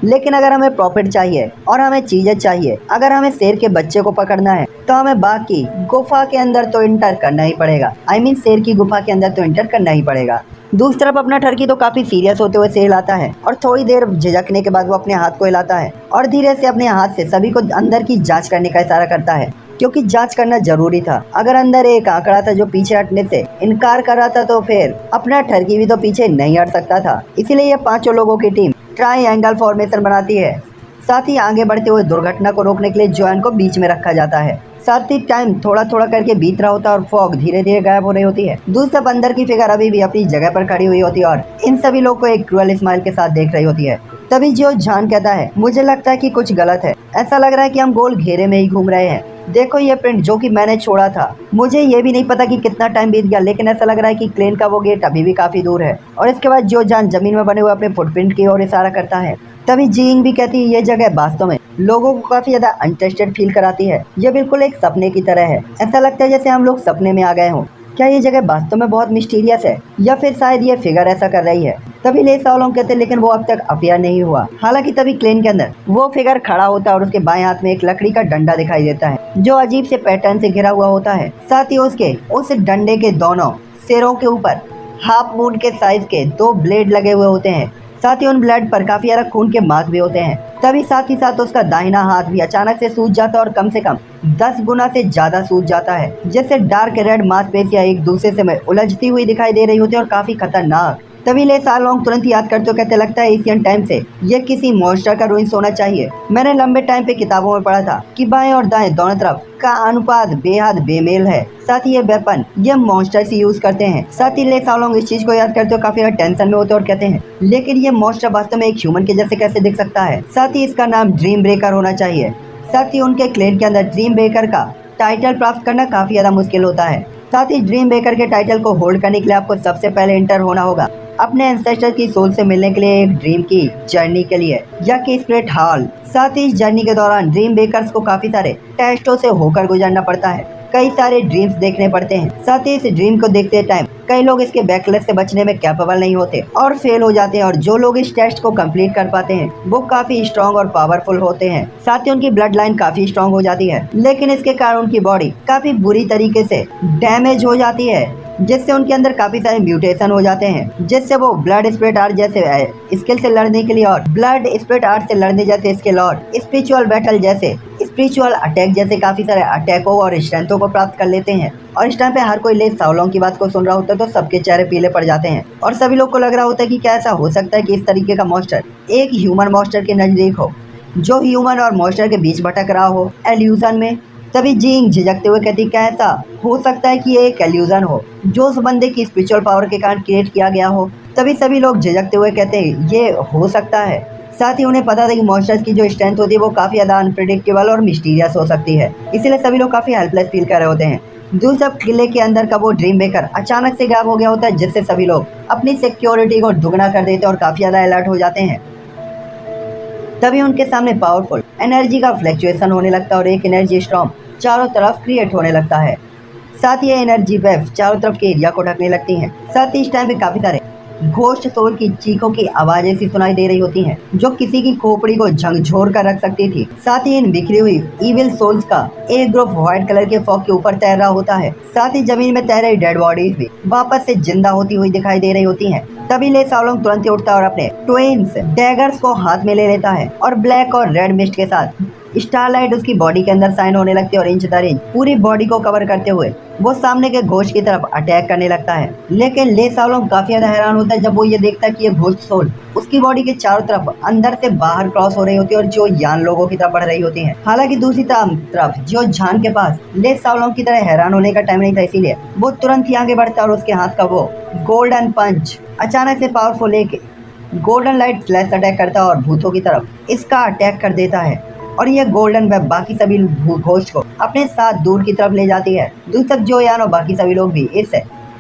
लेकिन अगर हमें प्रॉफिट चाहिए और हमें चीजें चाहिए, अगर हमें शेर के बच्चे को पकड़ना है तो हमें बाकी गुफा के अंदर तो इंटर करना ही पड़ेगा। शेर की गुफा के अंदर तो इंटर करना ही पड़ेगा। दूसरी तरफ अपना टर्की तो काफी सीरियस होते हुए से हिलाता है और थोड़ी देर झिझकने के बाद वो अपने हाथ को हिलाता है और धीरे से अपने हाथ से सभी को अंदर की जांच करने का इशारा करता है, क्योंकि जांच करना जरूरी था। अगर अंदर एक आंकड़ा था जो पीछे हटने से इनकार कर रहा था तो फिर अपना टर्की भी तो पीछे नहीं हट सकता था। इसीलिए ये 5 लोगों की टीम ट्रायंगल फॉर्मेशन बनाती है। साथ ही आगे बढ़ते हुए दुर्घटना को रोकने के लिए जोयान को बीच में रखा जाता है। साथ ही टाइम थोड़ा थोड़ा करके बीत रहा होता है और फॉग धीरे धीरे गायब हो रही होती है। दूसरा बंदर की फिगर अभी भी अपनी जगह पर खड़ी हुई होती है और इन सभी लोग को एक क्रूअल स्माइल के साथ देख रही होती है। तभी जो जान कहता है, मुझे लगता है कि कुछ गलत है, ऐसा लग रहा है कि हम गोल घेरे में ही घूम रहे हैं। देखो ये प्रिंट जो कि मैंने छोड़ा था, मुझे ये भी नहीं पता कि कितना टाइम बीत गया, लेकिन ऐसा लग रहा है कि क्लेन का वो गेट अभी भी काफी दूर है। और इसके बाद जो जान जमीन में बने हुए अपने फुटप्रिंट की ओर इशारा करता है। तभी जींग भी कहती है, ये जगह वास्तव में लोगों को काफी ज्यादा अनटेस्टेड फील कराती है, ये बिल्कुल एक सपने की तरह है। ऐसा लगता है जैसे हम लोग सपने में आ गए हों। क्या ये जगह वास्तव में बहुत मिस्टीरियस है या फिर शायद ये फिगर ऐसा कर रही है। तभी ले सालोंग कहते, लेकिन वो अब तक अपीयर नहीं हुआ। हालांकि तभी क्लेन के अंदर वो फिगर खड़ा होता है और उसके बाएं हाथ में एक लकड़ी का डंडा दिखाई देता है जो अजीब से पैटर्न से घिरा हुआ होता है। साथ ही उसके उस डंडे के दोनों सिरों के ऊपर हाफ मून के साइज के 2 ब्लेड लगे हुए होते हैं। साथ ही उन ब्लेड पर काफी ज्यादा खून के मार्क भी होते हैं। तभी साथ ही साथ उसका दाहिना हाथ भी अचानक से सूज जाता है और कम से कम 10 गुना से ज्यादा सूज जाता है, जैसे डार्क रेड मांसपेशियां एक दूसरे से में उलझती हुई दिखाई दे रही होती है और काफी खतरनाक। तभी ले सालोंग तुरंत याद करते हो कहते, लगता है एशियन टाइम से ये किसी मॉन्स्टर का रुइंस होना चाहिए। मैंने लंबे टाइम पे किताबों में पढ़ा था कि बाएं और दाएं दोनों तरफ का अनुपात बेहद बेमेल है। साथ ही ये वेपन ये मॉन्स्टर से यूज करते हैं। साथ ही ले सालोंग इस चीज को याद करते हो काफी टेंशन में होते और कहते हैं, लेकिन ये मॉन्स्टर वास्तव में एक ह्यूमन के जैसे कैसे दिख सकता है। साथ ही इसका नाम ड्रीम ब्रेकर होना चाहिए। साथ ही उनके क्लेन के अंदर ड्रीम ब्रेकर का टाइटल प्राप्त करना काफी ज्यादा मुश्किल होता है। साथ ही ड्रीम ब्रेकर के टाइटल को होल्ड करने के लिए आपको सबसे पहले एंटर होना होगा अपने एंसेस्टर की सोल से मिलने के लिए एक ड्रीम की जर्नी के लिए, या कि स्पिरिट हॉल। साथ ही इस जर्नी के दौरान ड्रीम ब्रेकर्स को काफी सारे टेस्टों से होकर गुजरना पड़ता है, कई सारे ड्रीम्स देखने पड़ते हैं। साथ ही इस ड्रीम को देखते टाइम कई लोग इसके बैकलैश से बचने में कैपेबल नहीं होते और फेल हो जाते हैं, और जो लोग इस टेस्ट को कंप्लीट कर पाते हैं वो काफी स्ट्रॉन्ग और पावरफुल होते हैं। साथ ही उनकी ब्लड लाइन काफी स्ट्रॉन्ग हो जाती है, लेकिन इसके कारण उनकी बॉडी काफी बुरी तरीके से डैमेज हो जाती है, जिससे उनके अंदर काफी सारे म्यूटेशन हो जाते हैं, जिससे वो ब्लड स्पिरिट आर्ट जैसे स्किल से लड़ने के लिए और ब्लड स्पिरिट आर्ट से लड़ने जैसे स्किल और स्पिरिचुअल बैटल जैसे स्पिरिचुअल अटैक जैसे काफी सारे अटैकों और स्ट्रेंथों को प्राप्त कर लेते हैं। और इस टाइम पे हर कोई ले सालोंग की बात को सुन रहा होता है तो सबके चेहरे पीले पड़ जाते हैं और सभी लोग को लग रहा होता है कि क्या ऐसा हो सकता है कि इस तरीके का मॉन्स्टर एक ह्यूमन मॉन्स्टर के नजदीक हो, जो ह्यूमन और मॉन्स्टर के बीच भटक रहा हो एल्यूजन में। तभी जींग झिझकते हुए कहती, क्या ऐसा हो सकता है कि ये एक एल्यूजन हो जो उस बंदे की स्पिरिचुअल पावर के कारण क्रिएट किया गया हो। तभी सभी लोग झिझकते हुए कहते हैं ये हो सकता है। साथ ही उन्हें पता था कि मॉन्स्टर्स की जो स्ट्रेंथ होती है वो काफी ज्यादा अनप्रेडिक्टेबल और मिस्टीरियस हो सकती है, इसीलिए सभी लोग काफी हेल्पलेस फील कर रहे होते हैं। दूसरा किले के अंदर का वो ड्रीम ब्रेकर अचानक से गायब हो गया होता है, जिससे सभी लोग अपनी सिक्योरिटी को दुगना कर देते हैं और काफी ज्यादा अलर्ट हो जाते हैं। तभी उनके सामने पावरफुल एनर्जी का फ्लक्चुएशन होने लगता है और एक एनर्जी स्टॉर्म चारों तरफ क्रिएट होने लगता है। साथ ही ये एनर्जी वेव चारों तरफ के एरिया को ढकने लगती हैं। साथ ही इस टाइम पे काफी सारे घोस्ट सोल की चीखों की आवाजें सी सुनाई दे रही होती हैं, जो किसी की खोपड़ी को झकझोर कर रख सकती थी। साथ ही इन बिखरी हुई इविल सोल्स का एक ग्रुप व्हाइट कलर के फॉग के ऊपर तैर रहा होता है। साथ ही जमीन में तैर रही डेड बॉडीज भी वापस से जिंदा होती हुई दिखाई दे रही होती हैं। तभी ले साओलोंग तुरंत ही उठता है और अपने ट्विन्स डैगर्स को हाथ में ले लेता है और ब्लैक और रेड मिस्ट के साथ स्टारलाइट उसकी बॉडी के अंदर साइन होने लगती है और इंच दर इंच पूरी बॉडी को कवर करते हुए वो सामने के घोस्ट की तरफ अटैक करने लगता है। लेकिन ले साओलोंग काफी ज्यादा हैरान होता है जब वो ये देखता है कि ये घोस्ट सोल उसकी बॉडी के चारों तरफ अंदर से बाहर क्रॉस हो रही होती है और जो यान लोगों की तरफ बढ़ रही होती है। हालांकि दूसरी तरफ जो झान के पास ले साओलोंग की तरह हैरान होने का टाइम नहीं था, इसीलिए वो तुरंत ही आगे बढ़ता है और उसके हाथ का वो गोल्डन पंच अचानक से पावरफुल लेके गोल्डन लाइट फ्लैश अटैक करता है और भूतों की तरफ इसका अटैक कर देता है और ये गोल्डन वेब बाकी सभी घोस्ट को अपने साथ दूर की तरफ ले जाती है। दूसरी तरफ जो यान और बाकी सभी लोग भी इस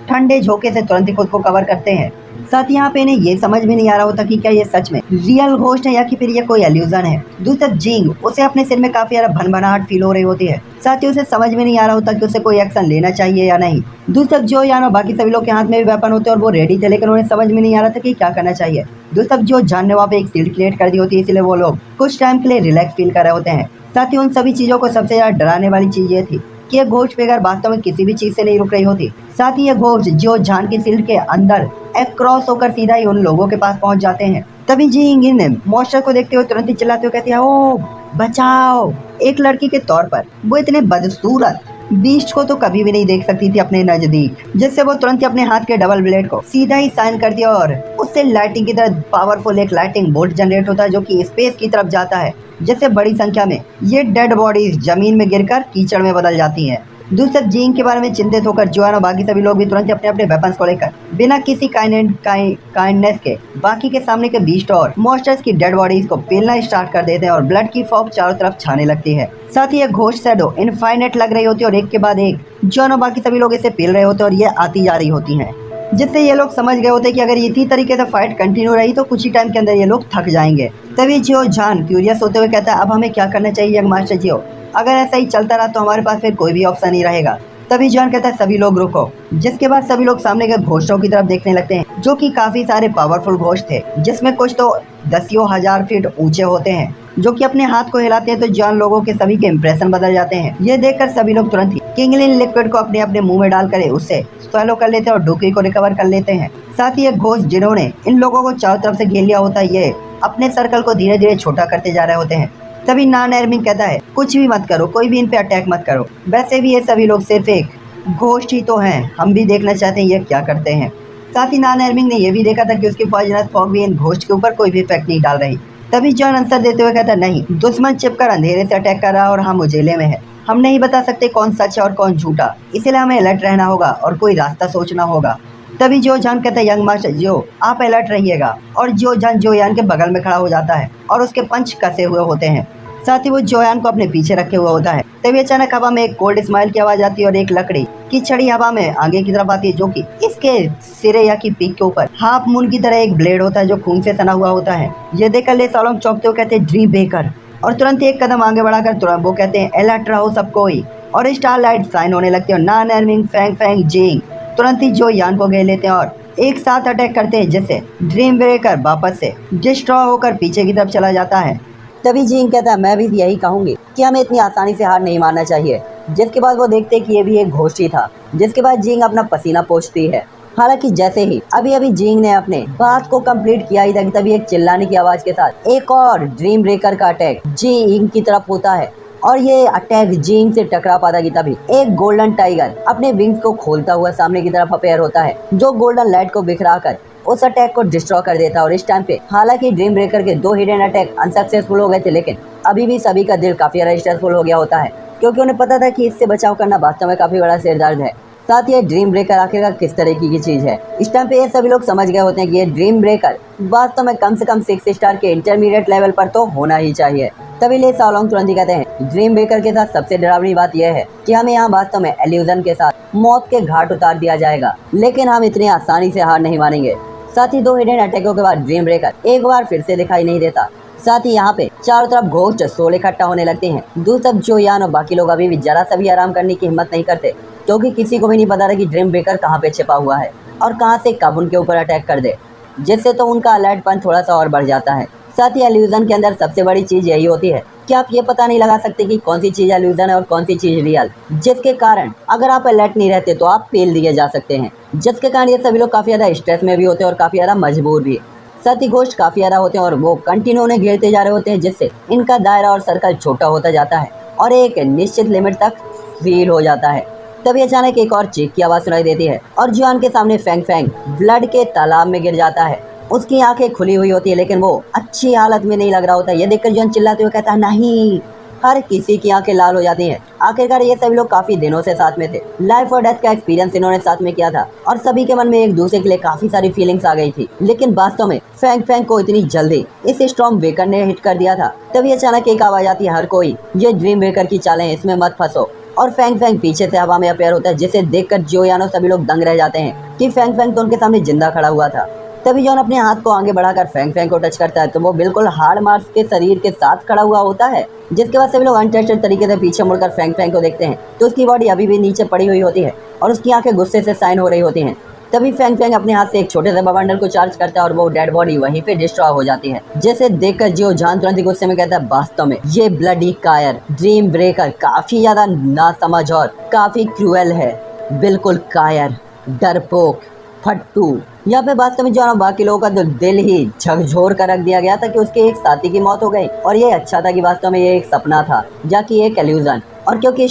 ठंडे झोंके से तुरंत ही खुद को कवर करते हैं। साथ ही यहाँ पे इन्हें ये समझ में नहीं आ रहा होता कि क्या ये सच में रियल घोस्ट है या कि फिर ये कोई एल्यूजन है। दूसरी तरफ जिंग उसे अपने सिर में काफी ज्यादा भनभनाहट फील हो रही होती है। साथ ही उसे समझ में नहीं आ रहा होता कि उसे कोई एक्शन लेना चाहिए या नहीं। दूसरी तरफ जो यान और बाकी सभी लोग के हाथ में भी वेपन होते हैं और वो रेडी थे, लेकिन उन्हें समझ में नहीं आ रहा था कि क्या करना चाहिए। दूसरी तरफ जो जान ने वहाँ पे एक शील्ड क्रिएट कर दी होती है, इसलिए वो लोग कुछ टाइम के लिए रिलैक्स फील कर रहे होते हैं। साथ ही उन सभी चीजों को सबसे ज्यादा डराने वाली चीज ये थी कि ये घोस्ट फिगर वास्तव में किसी भी चीज से नहीं रुक रही होती। साथ ही ये घोस्ट जो जान की शील्ड के अंदर एक क्रॉस होकर सीधा ही उन लोगों के पास पहुंच जाते हैं। तभी जिंग इन मॉन्स्टर को देखते हुए तुरंत ही चिल्लाते हुए कहती है, ओ बचाओ। एक लड़की के तौर पर वो इतने बदसूरत बीस्ट को तो कभी भी नहीं देख सकती थी अपने नजदीक, जिससे वो तुरंत ही अपने हाथ के डबल ब्लेड को सीधा ही साइन कर दिया और उससे लाइटिंग की तरह पावरफुल एक लाइटिंग बोल्ट जनरेट होता है जो कि स्पेस की तरफ जाता है, जिससे बड़ी संख्या में ये डेड बॉडीज जमीन में गिरकर कीचड़ में बदल जाती हैं। दूसरी तरफ जिंग के बारे में चिंतित होकर जोआन और बाकी सभी लोग भी तुरंत अपने अपने वेपन्स को लेकर बिना किसी काइंडनेस के बाकी के सामने के बीस्ट और मॉन्स्टर्स की डेड बॉडीज को पेलना स्टार्ट कर देते हैं और ब्लड की फॉग चारों तरफ छाने लगती है। साथ ही ये घोस्ट शैडो इनफाइनाइट लग रही होती है और एक के बाद एक जोआन और बाकी सभी लोग इसे पेल रहे होते हैं और ये आती जा रही होती हैं, जिससे ये लोग समझ गए होते कि अगर इसी तरीके से फाइट कंटिन्यू रही तो कुछ ही टाइम के अंदर ये लोग थक जाएंगे। तभी जो जान क्यूरियस होते हुए कहता है, अब हमें क्या करना चाहिए यंग मास्टर जियो, अगर ऐसा ही चलता रहा तो हमारे पास फिर कोई भी ऑप्शन नहीं रहेगा। तभी जॉन कहता है, सभी लोग रुको। जिसके बाद सभी लोग सामने के घोस्टों की तरफ देखने लगते हैं, जो कि काफी सारे पावरफुल घोस्ट थे, जिसमें कुछ तो दसियों हजार फीट ऊंचे होते हैं, जो कि अपने हाथ को हिलाते हैं तो जॉन लोगों के सभी के इंप्रेशन बदल जाते हैं। ये देखकर सभी लोग तुरंत ही किंगलिन लिक्विड को अपने अपने मुंह में डालकर उससे स्वैलो कर लेते हैं और डुकी को रिकवर कर लेते हैं। साथ ही ये घोस्ट जिन्होंने इन लोगों को चारों तरफ से घेर लिया होता है, ये अपने सर्कल को धीरे धीरे छोटा करते जा रहे होते हैं। तभी नान एर्मिंग कहता है, कुछ भी मत करो, कोई भी इन पे अटैक मत करो, वैसे भी ये सभी लोग सिर्फ एक घोस्ट ही तो हैं, हम भी देखना चाहते हैं ये क्या करते हैं। साथ ही नान एर्मिंग ने यह भी देखा था कि उसकी पॉइजनस फॉग भी इन घोस्ट के ऊपर कोई भी इफेक्ट नहीं डाल रही। तभी जॉन आंसर देते हुए कहता, नहीं, दुश्मन छिपकर अंधेरे से अटैक कर रहा है और हम उजेले में है, हम नहीं बता सकते कौन सच है और कौन झूठा, इसलिए हमें अलर्ट रहना होगा और कोई रास्ता सोचना होगा। तभी जो जान कहता है, यंग मास्टर जो आप अलर्ट रहिएगा, और जो जान जोयान के बगल में खड़ा हो जाता है और उसके पंच कसे हुए होते हैं। साथ ही वो जोयान को अपने पीछे रखे हुआ होता है। तभी अचानक हवा में एक कोल्ड स्माइल की आवाज आती है और एक लकड़ी की छड़ी हवा में आगे की तरफ आती है, जो कि इसके सिरे या की पीक के ऊपर हाफ मून की तरह एक ब्लेड होता है जो खून से सना हुआ होता है। ये देखकर ले सालोंग चौंकते हुए कहते हैं, ड्रीम बेकर, और तुरंत ही एक कदम आगे बढ़ाकर तुरंत वो कहते हैं, अलर्ट रहो सब कोई, और स्टार लाइट साइन होने लगती है और नान एर्मिंग फैंग फैंग जिंग तुरंत ही जो यान को घेर लेते हैं और एक साथ अटैक करते हैं, जिससे ड्रीम ब्रेकर वापस से डिस्ट्रॉय होकर पीछे की तरफ चला जाता है। तभी जिंग कहता है, मैं भी यही कहूंगी कि हमें इतनी आसानी से हार नहीं मानना चाहिए। जिसके बाद वो देखते हैं कि ये भी एक घोस्ट ही था। जिसके बाद जिंग अपना पसीना पोंछती है। हालांकि जैसे ही अभी जिंग ने अपने बात को कंप्लीट किया ही था, तभी एक चिल्लाने की आवाज के साथ एक और ड्रीम ब्रेकर का अटैक जिंग की तरफ होता है और ये अटैक जिंग से टकरा पाता कि तभी एक गोल्डन टाइगर अपने विंग्स को खोलता हुआ सामने की तरफ अपेयर होता है, जो गोल्डन लाइट को बिखरा कर उस अटैक को डिस्ट्रॉय कर देता है। और इस टाइम पे हालांकि ड्रीम ब्रेकर के 2 हिडन अटैक अनसक्सेसफुल हो गए थे, लेकिन अभी भी सभी का दिल काफी ज्यादा स्ट्रेसफुल हो गया होता है, क्योंकि उन्हें पता था कि इससे बचाव करना वास्तव में काफी बड़ा सिर दर्द है। साथ ही ये ड्रीम ब्रेकर आखिरकार किस तरीके की चीज है, इस टाइम पे ये सभी लोग समझ गए होते हैं कि ये ड्रीम ब्रेकर वास्तव में कम से कम 6 स्टार के इंटरमीडिएट लेवल पर तो होना ही चाहिए। तभी ले सालोंग तुरंत ही कहते हैं, ड्रीम ब्रेकर के साथ सबसे डरावनी बात यह है कि हमें यहाँ वास्तव में एल्यूजन के साथ मौत के घाट उतार दिया जाएगा, लेकिन हम इतनी आसानी से हार नहीं मानेंगे। साथ ही 2 हिडन अटैकों के बाद ड्रीम ब्रेकर एक बार फिर से दिखाई नहीं देता। साथ ही यहाँ पे चारों तरफ घोस्ट सोल इकट्ठा होने लगते हैं। दूसरी तरफ जो यान और बाकी लोग अभी भी जरा सा भी आराम करने की हिम्मत नहीं करते, क्योंकि किसी को भी नहीं पता था कि ड्रीम ब्रेकर कहाँ पे छिपा हुआ है और कहाँ से कब उनके ऊपर अटैक कर दे, जिससे तो उनका अलर्टपन थोड़ा सा और बढ़ जाता है। साथ ही एल्यूजन के अंदर सबसे बड़ी चीज यही होती है कि आप ये पता नहीं लगा सकते कि कौन सी चीज एल्यूजन है और कौन सी चीज रियल, जिसके कारण अगर आप अलर्ट नहीं रहते तो आप फेल दिए जा सकते हैं, जिसके कारण ये सभी लोग काफी ज्यादा स्ट्रेस में भी होते हैं और काफी ज्यादा मजबूर भी। साथ ही घोस्ट काफी ज्यादा होते हैं और वो कंटिन्यू उन्हें घेरते जा रहे होते हैं, जिससे इनका दायरा और सर्कल छोटा होता जाता है और एक निश्चित लिमिट तक फील हो जाता है। तभी अचानक एक और चीख की आवाज सुनाई देती है और जुआन के सामने फैंग फैंग ब्लड के तालाब में गिर जाता है। उसकी आंखें खुली हुई होती है, लेकिन वो अच्छी हालत में नहीं लग रहा होता। ये देखकर जुआन चिल्लाते हुए कहता है, नहीं। हर किसी की आंखें लाल हो जाती हैं। आखिरकार ये सभी लोग काफी दिनों से साथ में थे, लाइफ और डेथ का एक्सपीरियंस इन्होंने साथ में किया था और सभी के मन में एक दूसरे के लिए काफी सारी फीलिंग्स आ गई थी। लेकिन वास्तव में फैंग फैंग को इतनी जल्दी इस स्टॉर्म ब्रेकर ने हिट कर दिया था। तभी अचानक एक आवाज आती है, हर कोई ये ड्रीम ब्रेकर की चालें, इसमें मत फंसो। और फैंग फैंग पीछे से हवा में अपेयर होता है, जिसे देखकर जो यानो सभी लोग दंग रह जाते हैं कि फैंग फैंग तो उनके सामने जिंदा खड़ा हुआ था। तभी जॉन अपने हाथ को आगे बढ़ाकर फैंग फैंग को टच करता है तो वो बिल्कुल हार्ड मार्क्स के शरीर के साथ खड़ा हुआ होता है, जिसके बाद सभी लोग अनटच्ड तरीके से पीछे मुड़कर फैंग फैंग को देखते हैं तो उसकी बॉडी अभी भी नीचे पड़ी हुई होती है और उसकी आंखें गुस्से से साइन हो रही होती हैं। तभी फैंग फैंग अपने हाथ से एक छोटे से बंडल को चार्ज करता है और वो डेड बॉडी वहीं पे डिस्ट्रॉय हो जाती है, जैसे देखकर जो जान तुरंत ही गुस्से में कहता है, वास्तव में ये ब्लडी कायर ड्रीम ब्रेकर काफी ज्यादा नासमझ और काफी क्रूएल है, बिल्कुल कायर, डरपोक, फट्टू। यहाँ पे वास्तव में जो है बाकी लोगों का तो दिल ही झकझोर कर रख दिया गया था कि उसके एक साथी की मौत हो गई और ये अच्छा था कि वास्तव में ये एक सपना था, जाकि एक इल्यूजन। और क्योंकि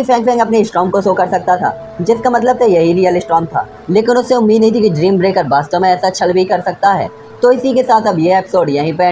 फैंग फैंग अपने स्टॉर्म को शो कर सकता था, जिसका मतलब था यही रियल स्टॉर्म था, लेकिन उससे उम्मीद नहीं थी कि ड्रीम ब्रेकर वास्तव में ऐसा छल भी कर सकता है। तो इसी के साथ अब ये एपिसोड यहीं पे